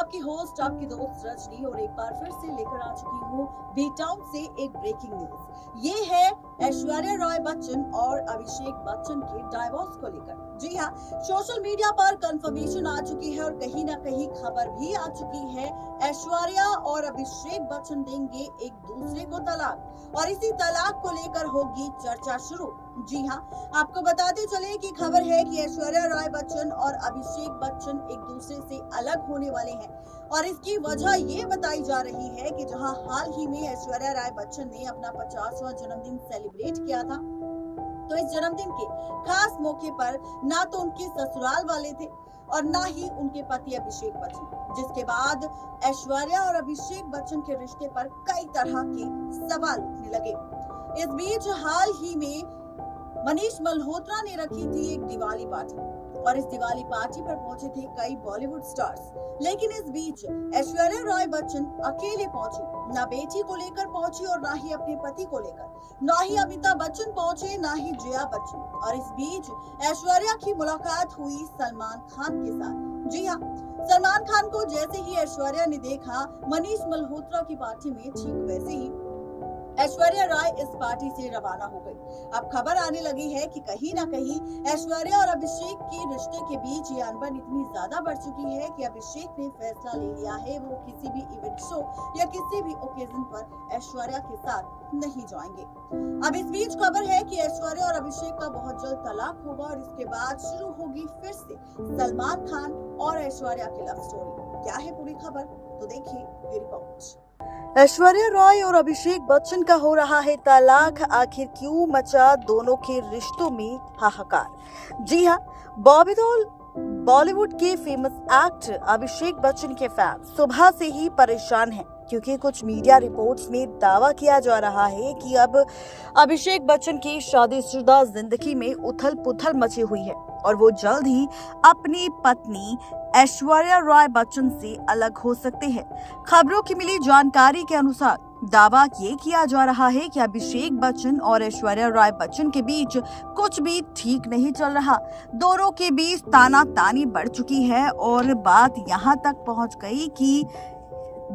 आपकी होस्ट, आपकी दोस्त रजनी, और एक बार फिर से लेकर आ चुकी हूँ बी टाउन से एक ब्रेकिंग न्यूज। ये है ऐश्वर्या राय बच्चन और अभिषेक बच्चन के डाइवोर्स को लेकर। जी हाँ, सोशल मीडिया पर कंफर्मेशन आ चुकी है और कहीं ना कहीं खबर भी आ चुकी है, ऐश्वर्या और अभिषेक बच्चन देंगे एक दूसरे को तलाक, और इसी तलाक को लेकर होगी चर्चा शुरू। जी हाँ, आपको बताते चले कि खबर है कि ऐश्वर्या राय बच्चन और अभिषेक बच्चन एक दूसरे से अलग होने वाले हैं, और इसकी वजह ये बताई जा रही है कि जहां हाल ही में ऐश्वर्या राय बच्चन ने अपना 50वां जन्मदिन सेलिब्रेट किया था, तो इस जन्मदिन के खास मौके पर ना तो उनके ससुराल वाले थे और ना ही उनके पति अभिषेक बच्चन, जिसके बाद ऐश्वर्या और अभिषेक बच्चन के रिश्ते पर कई तरह के सवाल उठने लगे। इस बीच हाल ही में मनीष मल्होत्रा ने रखी थी एक दिवाली पार्टी, और इस दिवाली पार्टी पर पहुंचे थे कई बॉलीवुड स्टार्स। लेकिन इस बीच ऐश्वर्या राय बच्चन अकेले पहुंची, ना बेटी को लेकर पहुंची और ना ही अपने पति को लेकर, ना ही अमिताभ बच्चन पहुंचे, ना ही जया बच्चन। और इस बीच ऐश्वर्या की मुलाकात हुई सलमान खान के साथ। जी हाँ, सलमान खान को जैसे ही ऐश्वर्या ने देखा मनीष मल्होत्रा की पार्टी में, ठीक वैसे ही ऐश्वर्या राय इस पार्टी से रवाना हो गई। अब खबर आने लगी है कि कहीं ना कहीं ऐश्वर्या और अभिषेक के रिश्ते के बीच ये अनबन इतनी ज्यादा बढ़ चुकी है कि अभिषेक ने फैसला ले लिया है वो किसी भी इवेंट शो या किसी भी ओकेजन पर ऐश्वर्या के साथ नहीं जाएंगे। अब इस बीच खबर है कि ऐश्वर्या और अभिषेक का बहुत जल्द तलाक होगा, और इसके बाद शुरू होगी फिर से सलमान खान और ऐश्वर्या की लव स्टोरी। क्या है पूरी खबर, तो देखिए ये रिपोर्ट। ऐश्वर्या राय और अभिषेक बच्चन का हो रहा है तलाक, आखिर क्यों मचा दोनों के रिश्तों में हाहाकार। जी हाँ, बॉलीवुड के फेमस एक्टर अभिषेक बच्चन के फैन सुबह से ही परेशान हैं, क्योंकि कुछ मीडिया रिपोर्ट्स में दावा किया जा रहा है कि अब अभिषेक बच्चन की शादीशुदा जिंदगी में उथल पुथल मची हुई है और वो जल्द ही अपनी पत्नी ऐश्वर्या राय बच्चन से अलग हो सकते हैं। खबरों की मिली जानकारी के अनुसार दावा ये किया जा रहा है कि अभिषेक बच्चन और ऐश्वर्या राय बच्चन के बीच कुछ भी ठीक नहीं चल रहा। दोनों के बीच तानातानी बढ़ चुकी है और बात यहाँ तक पहुँच गई कि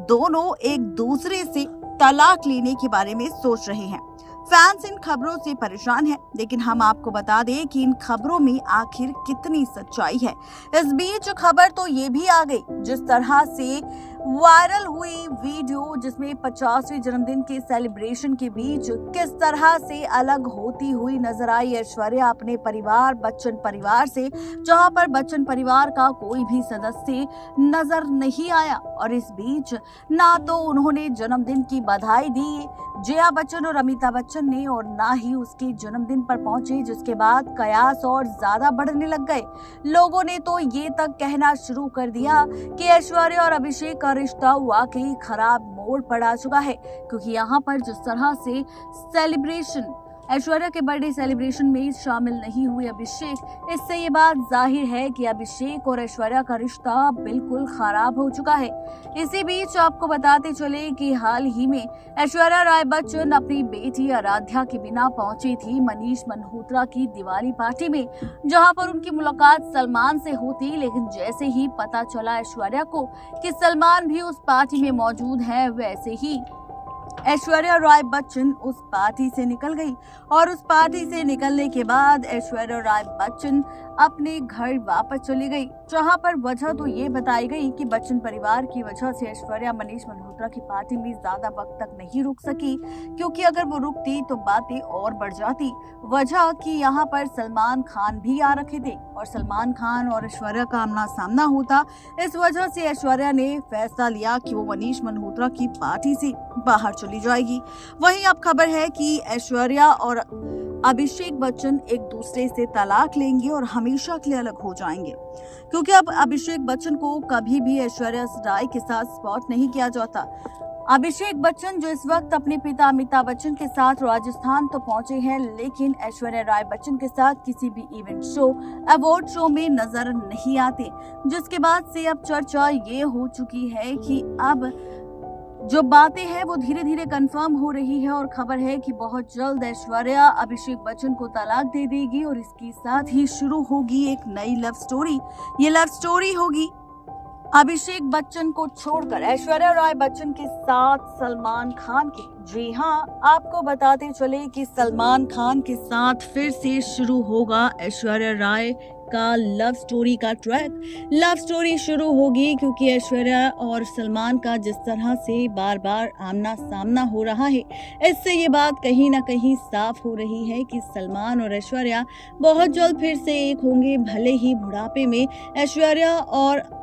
दोनों एक दूसरे से तलाक लेने के बारे में सोच रहे हैं। फैंस इन खबरों से परेशान हैं, लेकिन हम आपको बता दें कि इन खबरों में आखिर कितनी सच्चाई है। इस बीच खबर तो ये भी आ गई, जिस तरह से वायरल हुई वीडियो जिसमें 50वें जन्मदिन के सेलिब्रेशन के बीच किस तरह से अलग होती हुई नजर आई ऐश्वर्या अपने परिवार बच्चन परिवार से, जहां पर बच्चन परिवार का कोई भी सदस्य नजर नहीं आया। और इस बीच ना तो उन्होंने जन्मदिन की बधाई दी जया बच्चन और अमिताभ बच्चन ने, और ना ही उसके जन्मदिन पर पहुंचे, जिसके बाद कयास और ज्यादा बढ़ने लग गए। लोगों ने तो ये तक कहना शुरू कर दिया कि ऐश्वर्या और अभिषेक का रिश्ता वाकई खराब मोड़ पर आ चुका है, क्योंकि यहाँ पर जिस तरह से सेलिब्रेशन ऐश्वर्या के बर्थडे सेलिब्रेशन में शामिल नहीं हुए अभिषेक, इससे ये बात जाहिर है कि अभिषेक और ऐश्वर्या का रिश्ता बिल्कुल खराब हो चुका है। इसी बीच आपको बताते चले कि हाल ही में ऐश्वर्या राय बच्चन अपनी बेटी आराध्या के बिना पहुंची थी मनीष मल्होत्रा की दिवाली पार्टी में, जहां पर उनकी मुलाकात सलमान से होती। लेकिन जैसे ही पता चला ऐश्वर्या को कि सलमान भी उस पार्टी में मौजूद है, वैसे ही ऐश्वर्या राय बच्चन उस पार्टी से निकल गई, और उस पार्टी से निकलने के बाद ऐश्वर्या राय बच्चन अपने घर वापस चली गई, जहां पर वजह तो ये बताई गई कि बच्चन परिवार की वजह से ऐश्वर्या मनीष मल्होत्रा की पार्टी में ज्यादा वक्त तक नहीं रुक सकी, क्योंकि अगर वो रुकती तो बातें और बढ़ जाती। वजह कि यहाँ पर सलमान खान भी आ रखे थे और सलमान खान और ऐश्वर्या का आमना सामना होता। इस वजह से ऐश्वर्या ने फैसला लिया कि वो मनीष मल्होत्रा की पार्टी से बाहर चली जाएगी। वहीं अब खबर है कि ऐश्वर्या और अभिषेक बच्चन एक दूसरे से तलाक लेंगे और हमेशा के लिए अलग हो जाएंगे, क्योंकि अब अभिषेक बच्चन को कभी भी ऐश्वर्या राय के साथ स्पॉट नहीं किया जाता। अभिषेक बच्चन जो इस वक्त अपने पिता अमिताभ बच्चन के साथ राजस्थान तो पहुंचे हैं, लेकिन ऐश्वर्या राय बच्चन के साथ किसी भी इवेंट शो अवार्ड शो में नजर नहीं आते, जिसके बाद से अब चर्चा ये हो चुकी है कि अब जो बातें हैं वो धीरे धीरे कंफर्म हो रही है, और खबर है कि बहुत जल्द ऐश्वर्या अभिषेक बच्चन को तलाक दे देगी और इसके साथ ही शुरू होगी एक नई लव स्टोरी। ये लव स्टोरी होगी अभिषेक बच्चन को छोड़कर ऐश्वर्या राय बच्चन के साथ सलमान खान की, जी हाँ, आपको बताते चले कि सलमान खान के साथ फिर से शुरू होगा ऐश्वर्या राय का लव स्टोरी का ट्रैक। लव स्टोरी शुरू होगी क्योंकि ऐश्वर्या और सलमान का जिस तरह से बार बार आमना सामना हो रहा है, इससे ये बात कहीं ना कहीं साफ हो रही है कि सलमान और ऐश्वर्या बहुत जल्द फिर से एक होंगे। भले ही बुढ़ापे में ऐश्वर्या और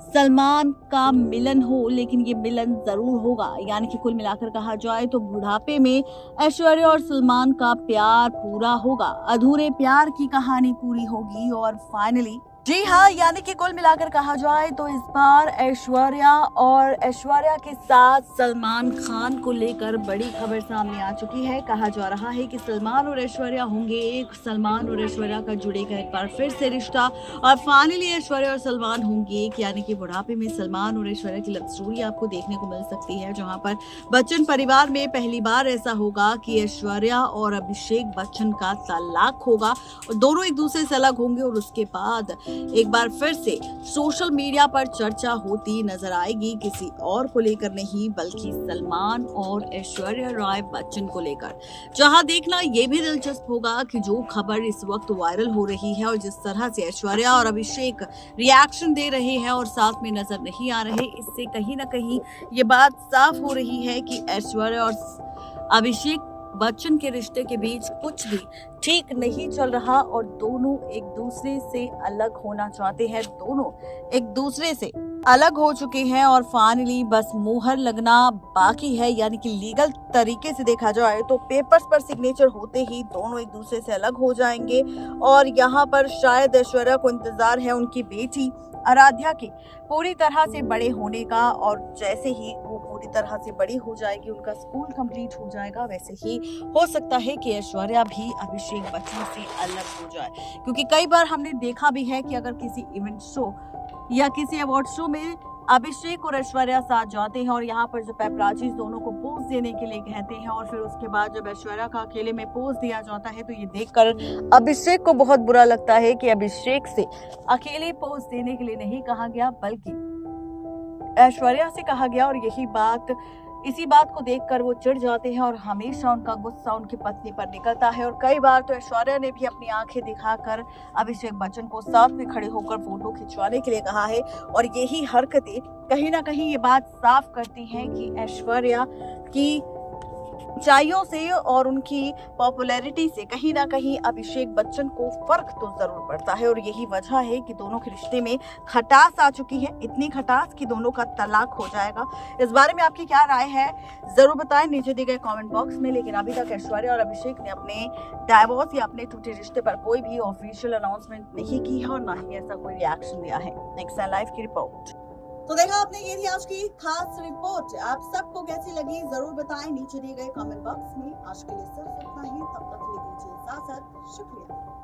सलमान का मिलन हो, लेकिन ये मिलन जरूर होगा। यानी कि कुल मिलाकर कहा जाए तो बुढ़ापे में ऐश्वर्या और सलमान का प्यार पूरा होगा, अधूरे प्यार की कहानी पूरी होगी और फाइनली, जी हाँ, यानी कि कुल मिलाकर कहा जाए तो इस बार ऐश्वर्या के साथ सलमान खान को लेकर बड़ी खबर सामने आ चुकी है। कहा जा रहा है कि सलमान और ऐश्वर्या होंगे एक, सलमान और ऐश्वर्या का जुड़ेगा एक बार फिर से रिश्ता और फाइनली ऐश्वर्या और सलमान होंगे एक। यानी कि बुढ़ापे में सलमान और ऐश्वर्या की लव स्टोरी आपको देखने को मिल सकती है, जहां पर बच्चन परिवार में पहली बार ऐसा होगा कि ऐश्वर्या और अभिषेक बच्चन का तलाक होगा और दोनों एक दूसरे से अलग होंगे और उसके बाद एक बार फिर से सोशल मीडिया पर चर्चा होती नजर आएगी, किसी और को लेकर नहीं बल्कि सलमान और ऐश्वर्या राय बच्चन को लेकर। जहां देखना यह भी दिलचस्प होगा कि जो खबर इस वक्त वायरल हो रही है और जिस तरह से ऐश्वर्या और अभिषेक रिएक्शन दे रहे हैं और साथ में नजर नहीं आ रहे, इससे कहीं ना कहीं ये बात साफ हो रही है कि ऐश्वर्या और अभिषेक बच्चन के रिश्ते के बीच कुछ भी ठीक नहीं चल रहा और दोनों एक दूसरे से अलग होना चाहते हैं। दोनों एक दूसरे से अलग हो चुके हैं और फाइनली बस मुहर लगना बाकी है। यानी कि लीगल तरीके से देखा जाए तो पेपर्स पर सिग्नेचर होते ही दोनों एक दूसरे से अलग हो जाएंगे और यहाँ पर शायद ऐश्वर्या को इंतजार है उनकी बेटी आराध्या के पूरी तरह से बड़े होने का और जैसे ही वो पूरी तरह से बड़ी हो जाएगी, उनका स्कूल कंप्लीट हो जाएगा, वैसे ही हो सकता है कि ऐश्वर्या भी अभिषेक बच्चन से अलग हो जाए। क्योंकि कई बार हमने देखा भी है कि अगर किसी इवेंट शो या किसी अवार्ड शो में अभिषेक और ऐश्वर्या साथ जाते हैं और यहाँ पर जो पेपराजीज दोनों को पोज देने के लिए कहते हैं और फिर उसके बाद जब ऐश्वर्या का अकेले में पोज दिया जाता है तो ये देखकर अभिषेक को बहुत बुरा लगता है कि अभिषेक से अकेले पोज देने के लिए नहीं कहा गया बल्कि ऐश्वर्या से कहा गया और इसी बात को देखकर वो चिढ़ जाते हैं और हमेशा उनका गुस्सा उनकी पत्नी पर निकलता है और कई बार तो ऐश्वर्या ने भी अपनी आंखें दिखाकर अभिषेक बच्चन को साथ में खड़े होकर फोटो खिंचवाने के लिए कहा है और यही हरकतें कहीं ना कहीं ये बात साफ करती हैं कि ऐश्वर्या की ऊंचाइयों से और उनकी पॉपुलैरिटी से कहीं ना कहीं अभिषेक बच्चन को फर्क तो जरूर पड़ता है और यही वजह है कि दोनों के रिश्ते में खटास आ चुकी है, इतनी खटास कि दोनों का तलाक हो जाएगा। इस बारे में आपकी क्या राय है जरूर बताएं नीचे दिए गए कमेंट बॉक्स में। लेकिन अभी तक ऐश्वर्या और अभिषेक ने अपने डाइवोर्स या अपने टूटे रिश्ते पर कोई भी ऑफिशियल अनाउंसमेंट नहीं की है और ना ही ऐसा कोई रिएक्शन दिया है। नेक्स्ट लाइव की रिपोर्ट। तो देखा आपने, ये थी आज की खास रिपोर्ट। आप सबको कैसी लगी जरूर बताएं नीचे दिए गए कमेंट बॉक्स में। आज के लिए सिर्फ इतना ही, तब तक के लिए दीजिए इजाजत। शुक्रिया।